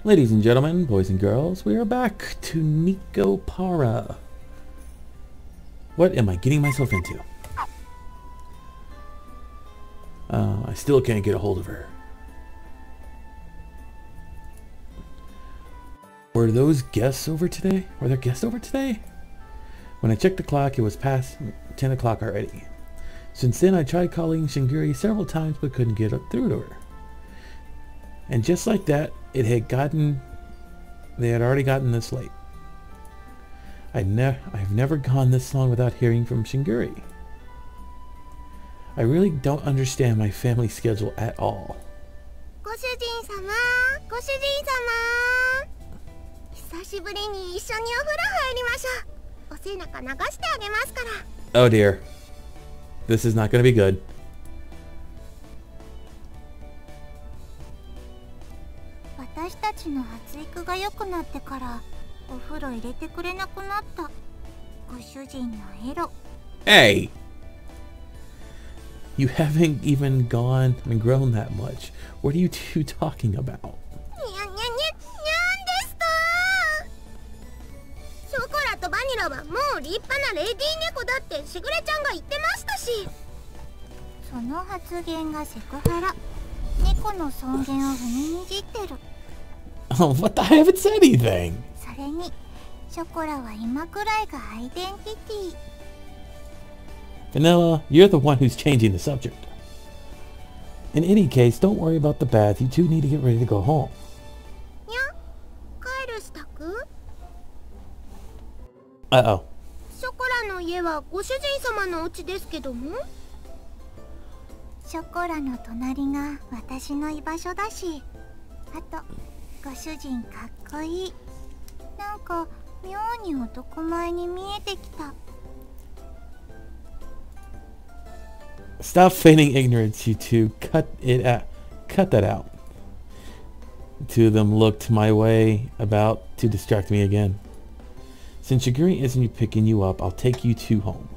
Ladies and gentlemen, boys and girls, we are back to Nekopara. What am I getting myself into? I still can't get a hold of her. Were those guests over today? Were there guests over today? When I checked the clock, it was past 10 o'clock already. Since then, I tried calling Shingiri several times but couldn't get through to her. And just like that, they had already gotten this late. I've never gone this long without hearing from Shingiri. I really don't understand my family schedule at all. Oh dear. This is not going to be good. Hey! You haven't even gone and grown that much. What are you two talking about? Oh, what the? I haven't said anything. Vanilla, you're the one who's changing the subject. In any case, don't worry about the bath. You two need to get ready to go home. Uh-oh. Stop feigning ignorance, you two. Cut that out. The two of them looked my way about to distract me again. Since Shiguri isn't picking you up, I'll take you two home.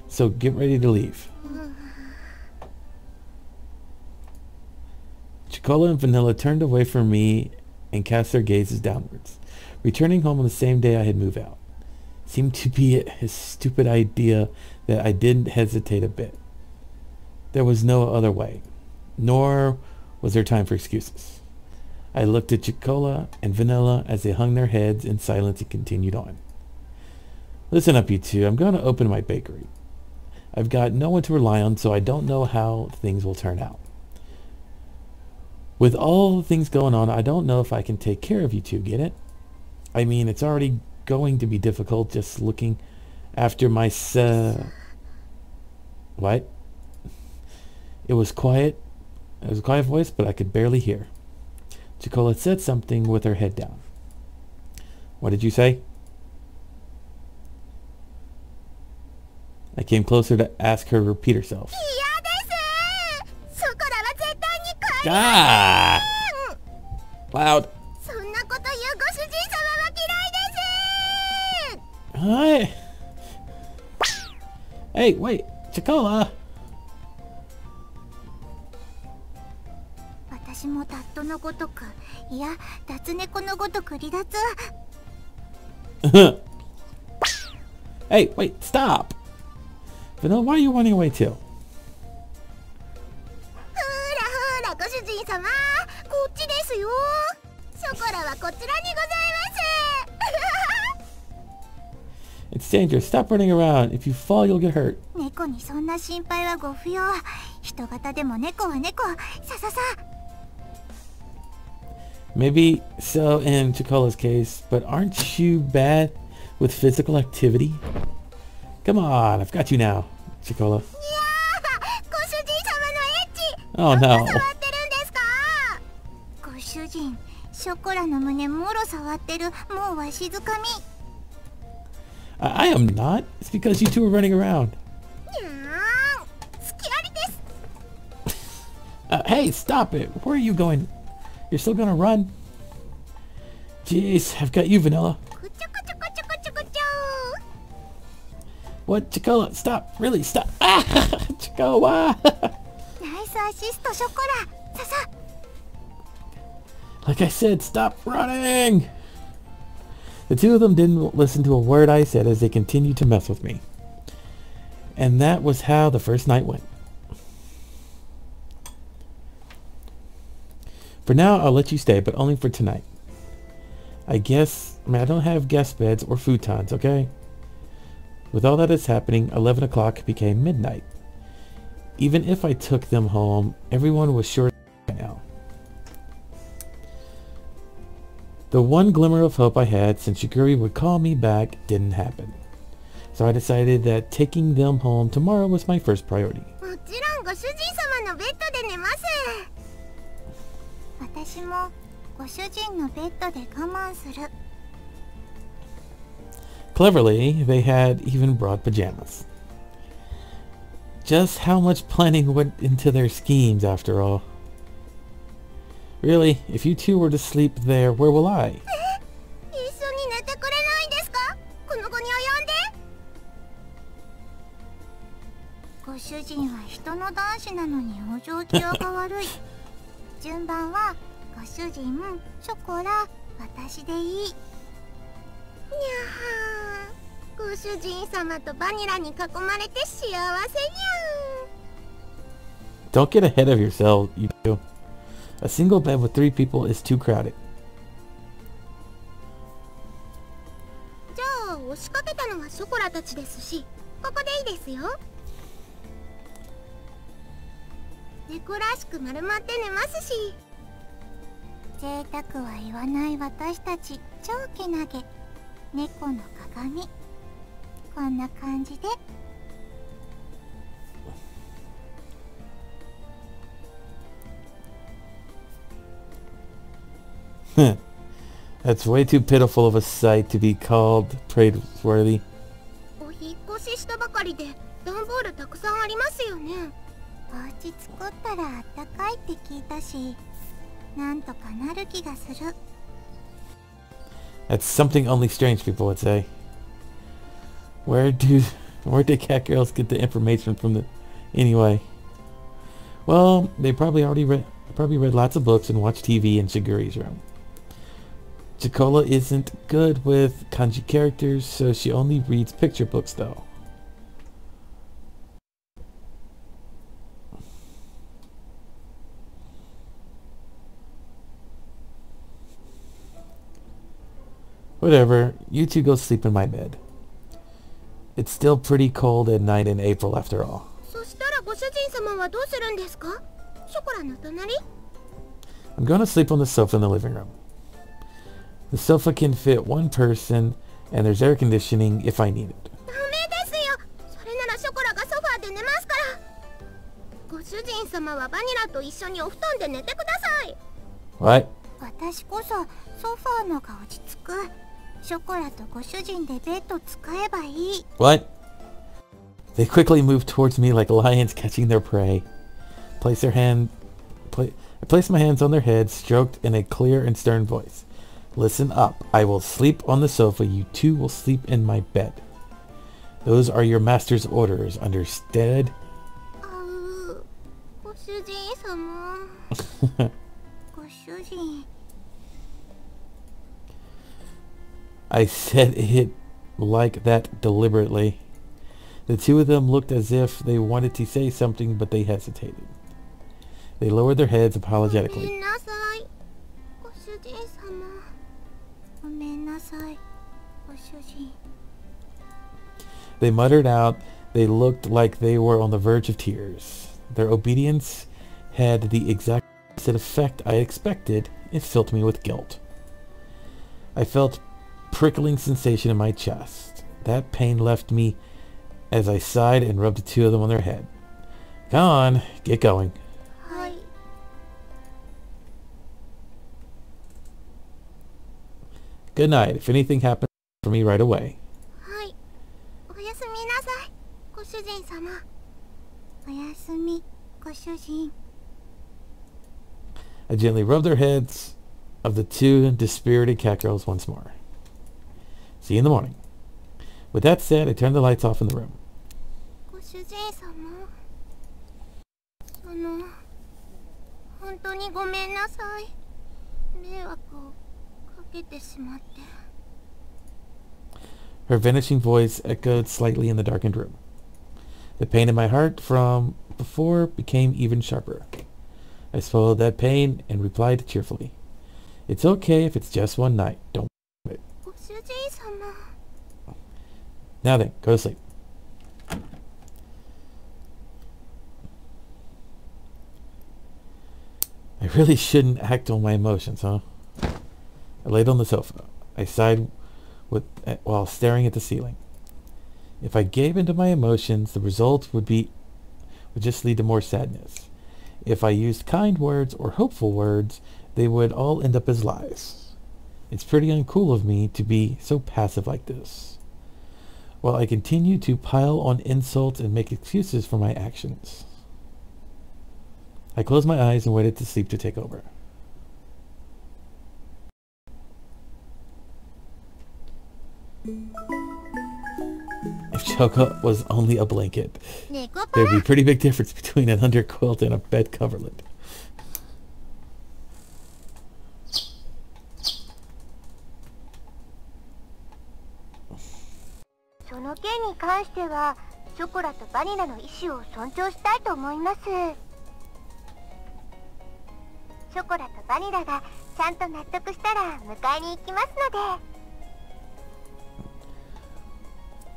So get ready to leave. Chocola and Vanilla turned away from me and cast their gazes downwards. Returning home on the same day I had moved out. Seemed to be his stupid idea that I didn't hesitate a bit. There was no other way, nor was there time for excuses. I looked at Chocola and Vanilla as they hung their heads in silence and continued on. Listen up, you two. I'm going to open my bakery. I've got no one to rely on, so I don't know how things will turn out. With all the things going on, I don't know if I can take care of you two, get it? I mean, it's already going to be difficult just looking after my What? It was quiet. It was a quiet voice, but I could barely hear. Chocola said something with her head down. What did you say? I came closer to ask her to repeat herself. Ah! Loud. Hi. Hey, wait, Chocola. Hey, wait, stop. Vanilla, why are you running away too? It's dangerous. Stop running around. If you fall, you'll get hurt. Maybe so in Chocola's case, but aren't you bad with physical activity? Come on, I've got you now, Chocola. Oh no. I am not. It's because you two are running around. Hey, stop it. Where are you going? You're still gonna run? Jeez, I've got you, Vanilla. What? Chocola, stop. Really, stop. Ah! Chocola! Like I said, stop running! The two of them didn't listen to a word I said as they continued to mess with me. And that was how the first night went. For now, I'll let you stay, but only for tonight. I don't have guest beds or futons, okay? With all that is happening, 11 o'clock became midnight. Even if I took them home, everyone was sure by now. The one glimmer of hope I had since Shiguri would call me back didn't happen. So I decided that taking them home tomorrow was my first priority. Cleverly, they had even brought pajamas. Just how much planning went into their schemes, after all. Really, if you two were to sleep there, where will I? Don't get ahead of yourself, you two. A single bed with 3 people is too crowded. That's way too pitiful of a sight to be called praiseworthy. That's something only strange people would say. Where did cat girls get the information from anyway? Well, they probably read lots of books and watched TV in Shiguri's room. Chikola isn't good with kanji characters, so she only reads picture books though. Whatever, you two go sleep in my bed. It's still pretty cold at night in April after all. I'm going to sleep on the sofa in the living room. The sofa can fit 1 person, and there's air conditioning if I need it. What? What? They quickly move towards me like lions catching their prey. I place my hands on their heads, stroked in a clear and stern voice. Listen up. I will sleep on the sofa. You two will sleep in my bed. Those are your master's orders. Understood? I said it like that deliberately. The two of them looked as if they wanted to say something, but they hesitated. They lowered their heads apologetically. They muttered out. They looked like they were on the verge of tears. Their obedience had the exact opposite effect I expected. It filled me with guilt. I felt prickling sensation in my chest. That pain left me as I sighed and rubbed the two of them on their head. Come on, get going. Good night. If anything happens for me right away. I gently rubbed their heads of the two dispirited cat girls once more. See you in the morning. With that said, I turned the lights off in the room. Her vanishing voice echoed slightly in the darkened room. The pain in my heart from before became even sharper. I swallowed that pain and replied cheerfully, "It's okay if it's just one night. Don't worry about it. Now then, go to sleep." I really shouldn't act on my emotions, huh? I laid on the sofa. I sighed while staring at the ceiling. If I gave into my emotions, the result would just lead to more sadness. If I used kind words or hopeful words, they would all end up as lies. It's pretty uncool of me to be so passive like this, while I continue to pile on insults and make excuses for my actions. I closed my eyes and waited for sleep to take over. If Choco was only a blanket, there'd be a pretty big difference between an underquilt and a bed coverlet.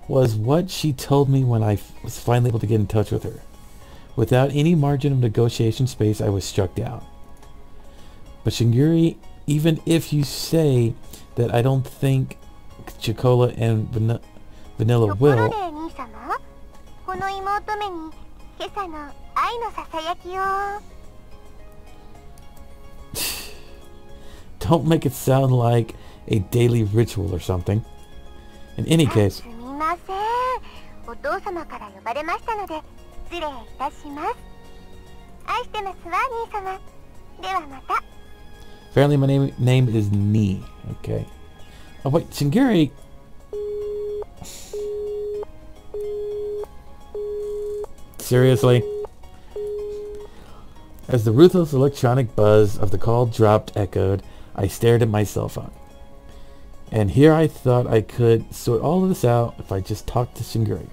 Was what she told me when I was finally able to get in touch with her. Without any margin of negotiation space, I was struck down. But Shingiri, even if you say that I don't think Chocola and Vanilla will, don't make it sound like a daily ritual or something. In any case, apparently my name is Ni. Okay. Oh wait, Shingiri. Seriously? As the ruthless electronic buzz of the call dropped echoed, I stared at my cell phone. And here I thought I could sort all of this out if I just talked to Shingiri.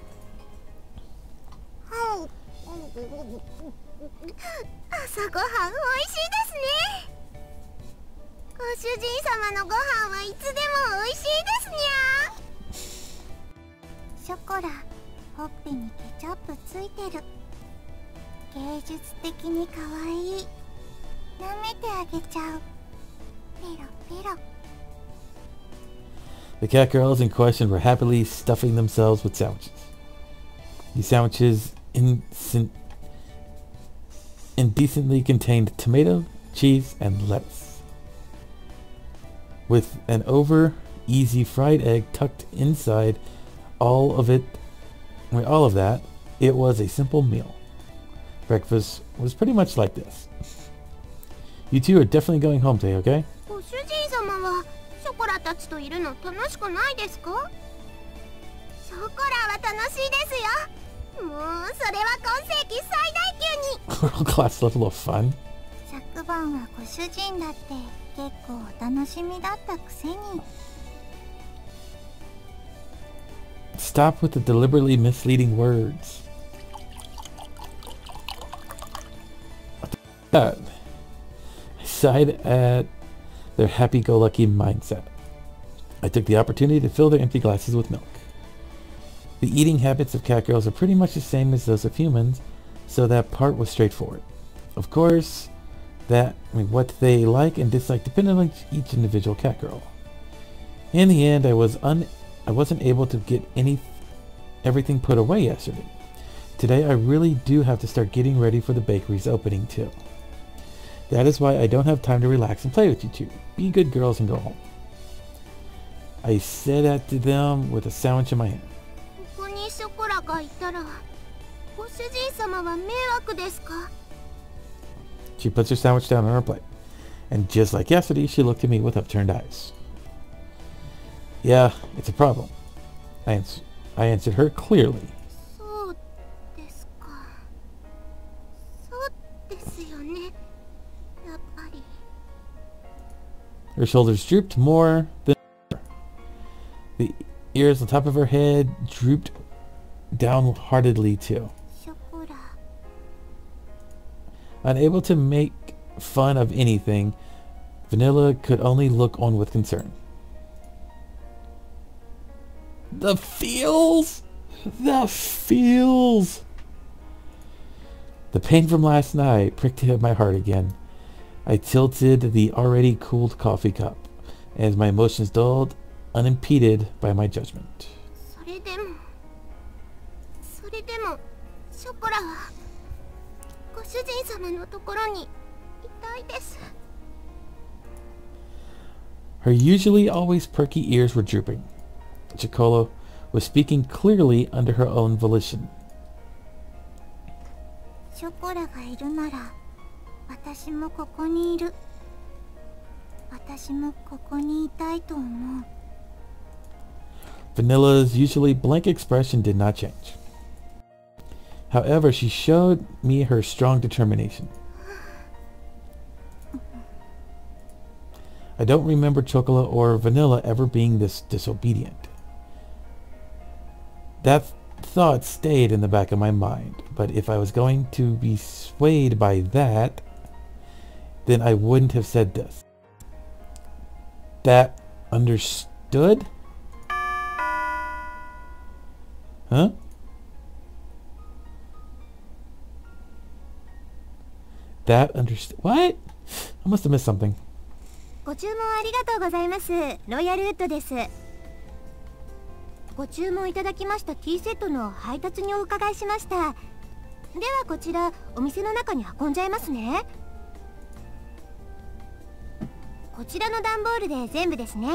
The cat girls in question were happily stuffing themselves with sandwiches. These sandwiches indecently contained tomato, cheese, and lettuce, with an over-easy fried egg tucked inside all of that. It was a simple meal. Breakfast was pretty much like this. You two are definitely going home today, okay? World-class level of fun. Stop with the deliberately misleading words. I sighed at their happy-go-lucky mindset. I took the opportunity to fill their empty glasses with milk. The eating habits of cat girls are pretty much the same as those of humans, so that part was straightforward. Of course, what they like and dislike depended on each individual cat girl. In the end, I wasn't able to get everything put away yesterday. Today, I really do have to start getting ready for the bakery's opening too. That is why I don't have time to relax and play with you two. Be good girls and go home. I said that to them with a sandwich in my hand. She puts her sandwich down on her plate, and just like yesterday, she looked at me with upturned eyes. Yeah, it's a problem. I answered her clearly. Her shoulders drooped more than ever. The ears on top of her head drooped downheartedly too. Unable to make fun of anything, Vanilla could only look on with concern. The feels! The feels! The pain from last night pricked at my heart again. I tilted the already cooled coffee cup as my emotions dulled, unimpeded by my judgment. Her usually always perky ears were drooping. Chocola was speaking clearly under her own volition. Vanilla's usually blank expression did not change. However, she showed me her strong determination. I don't remember Chocola or Vanilla ever being this disobedient. That thought stayed in the back of my mind, but if I was going to be swayed by that, then I wouldn't have said this. That understood? Huh? That understood? What? I must have missed something. ご注文ありがとうございます。ロイヤルウッドです。ご注文いただきましたティーセットの配達にお伺いしました。ではこちらお店の中に運んじゃいますね。こちらの段ボールで全部ですね。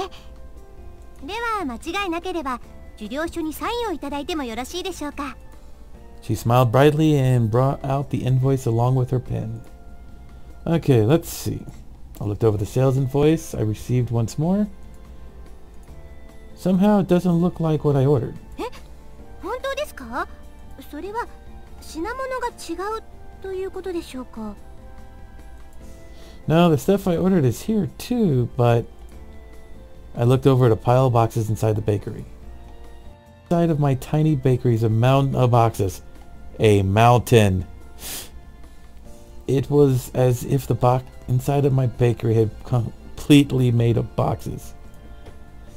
では間違いなければ受領書にサインをいただいてもよろしいでしょうか。She smiled brightly and brought out the invoice along with her pen. Okay, let's see. I looked over the sales invoice I received once more. Somehow it doesn't look like what I ordered. 本当ですか？それは品物が違うということでしょうか？ No, the stuff I ordered is here too, but I looked over at a pile of boxes inside the bakery. Inside of my tiny bakery is a mountain of boxes. A mountain. It was as if the box inside of my bakery had completely made of boxes.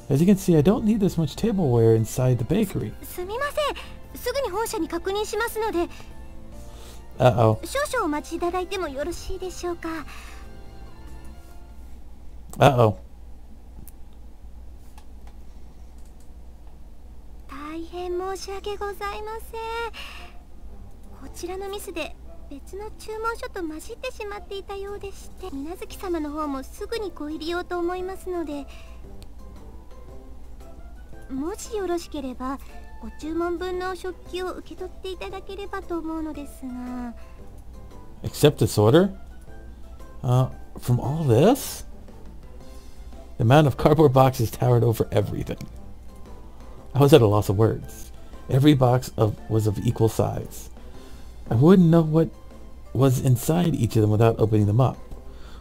As you can see, I don't need this much tableware inside the bakery. すみません。すぐに本社に確認しますので。Uh-oh. 少々お待ちいただいてもよろしいでしょうか。Uh-oh. 大変申し訳ございません。こちらのミスで別の注文書と混じってしまっていたようでして、水無月様の方もすぐにご入りようと思いますので、もしよろしければご注文分の食器を受け取っていただければと思うのですが。 Accept this order? From all this? The amount of cardboard boxes towered over everything. I was at a loss of words. Every box was of equal size. I wouldn't know what was inside each of them without opening them up.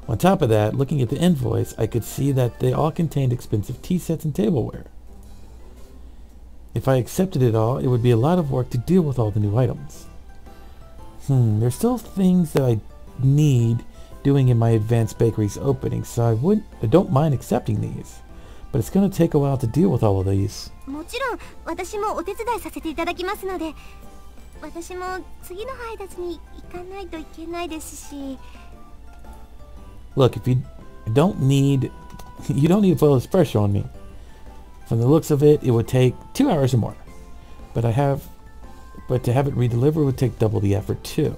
On top of that, looking at the invoice, I could see that they all contained expensive tea sets and tableware. If I accepted it all, it would be a lot of work to deal with all the new items. There's still things that I need doing in my advanced bakery's opening, so I don't mind accepting these. But it's going to take a while to deal with all of these. もちろん私もお手伝いさせていただきますので、私も次の配達に行かないといけないですし。 Look, if you don't need to put all this pressure on me. From the looks of it, it would take 2 hours or more. But to have it redelivered would take double the effort too.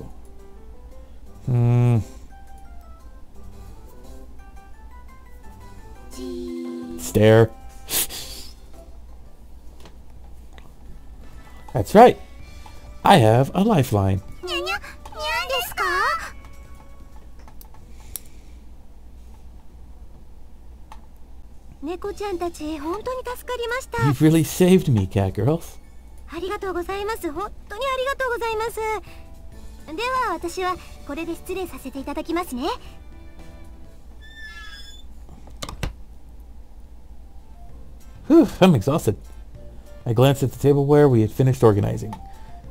Stare. That's right. I have a lifeline. にゃにゃ、にゃんですか？猫ちゃんたち本当に助かりました。 You've really saved me, cat girls. ありがとうございます。本当にありがとうございます。では私はこれで失礼させていただきますね。Whew, I'm exhausted. I glanced at the tableware we had finished organizing,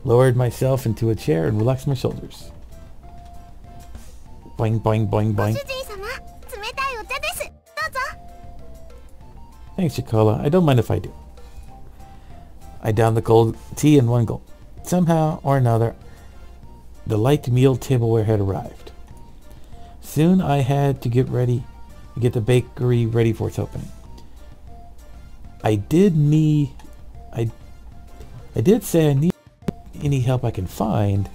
lowered myself into a chair, and relaxed my shoulders. Boing, boing, boing, boing. Thanks, Chikola. I don't mind if I do. I downed the cold tea in one gulp. Somehow or another, the light meal tableware had arrived. Soon I had to get the bakery ready for its opening. I did say I need any help I can find,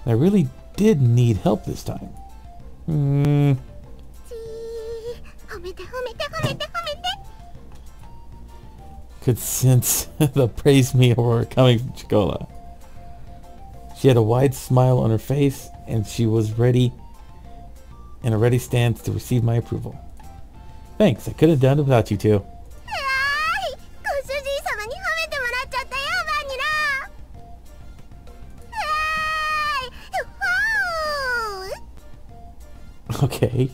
and I really did need help this time. Could sense the praise me were coming from Chikola. She had a wide smile on her face, and she was ready in a ready stance to receive my approval. Thanks, I couldn't have done it without you two. Okay.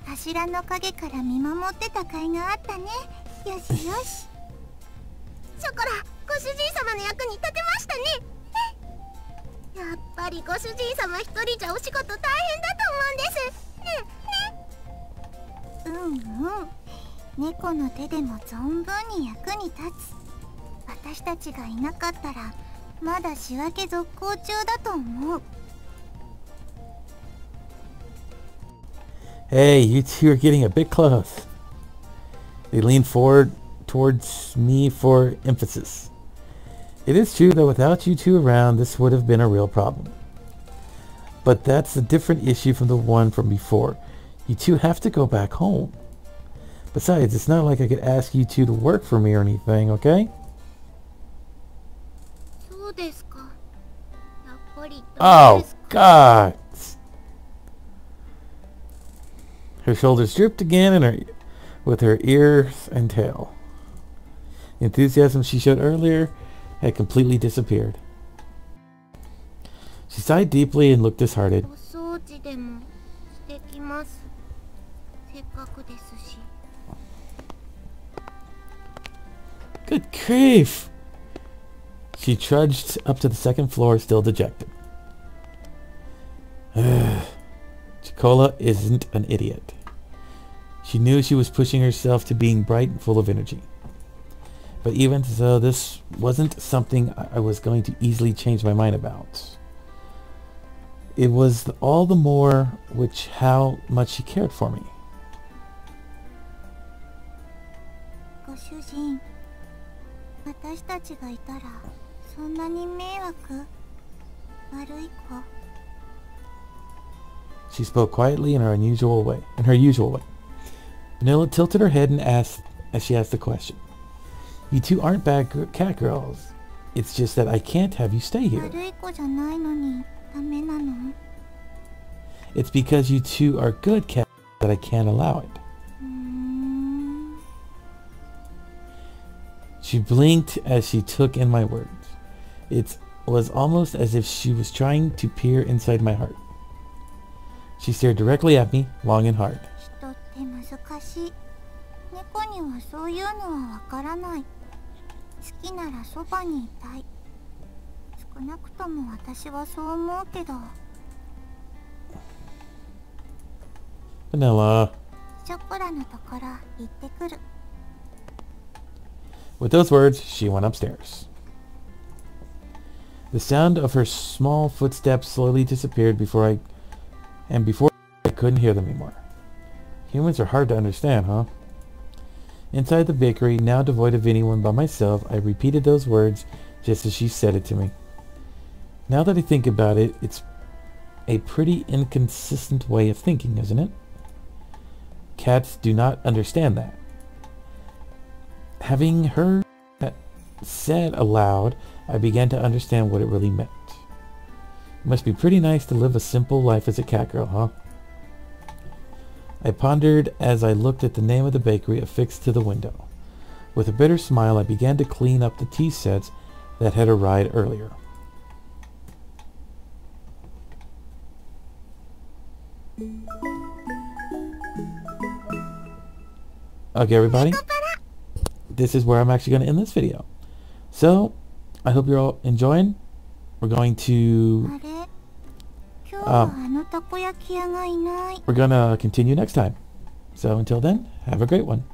柱の陰から見守ってた甲斐があったね。よしよし。ショコラ、ご主人様の役に立てましたね。やっぱりご主人様一人じゃお仕事大変だと思うんです。猫の手でも存分に役に立つ。私たちがいなかったらまだ仕分け続行中だと思う。Hey, you two are getting a bit close. They leaned forward towards me for emphasis. It is true that without you two around, this would have been a real problem. But that's a different issue from the one from before. You two have to go back home. Besides, it's not like I could ask you two to work for me or anything, okay? Oh, God! Her shoulders drooped again with her ears and tail. The enthusiasm she showed earlier had completely disappeared. She sighed deeply and looked disheartened. Good grief! She trudged up to the second floor, still dejected. Chikola isn't an idiot. She knew she was pushing herself to being bright and full of energy. But even so, this wasn't something I was going to easily change my mind about. It was all the more how much she cared for me. She spoke quietly in her usual way. Vanilla tilted her head and asked, as she asked the question, "You two aren't bad cat girls. It's just that I can't have you stay here." It's because you two are good cats that I can't allow it. She blinked as she took in my words. It was almost as if she was trying to peer inside my heart. She stared directly at me, long and hard. Vanilla. With those words, she went upstairs. The sound of her small footsteps slowly disappeared before I couldn't hear them anymore. Humans are hard to understand, huh? Inside the bakery, now devoid of anyone but myself, I repeated those words just as she said it to me. Now that I think about it, it's a pretty inconsistent way of thinking, isn't it? Cats do not understand that. Having heard that said aloud, I began to understand what it really meant. It must be pretty nice to live a simple life as a cat girl, huh? I pondered as I looked at the name of the bakery affixed to the window. With a bitter smile, I began to clean up the tea sets that had arrived earlier. Okay, everybody. This is where I'm actually going to end this video. So, I hope you're all enjoying. We're going to continue next time. So until then, have a great one.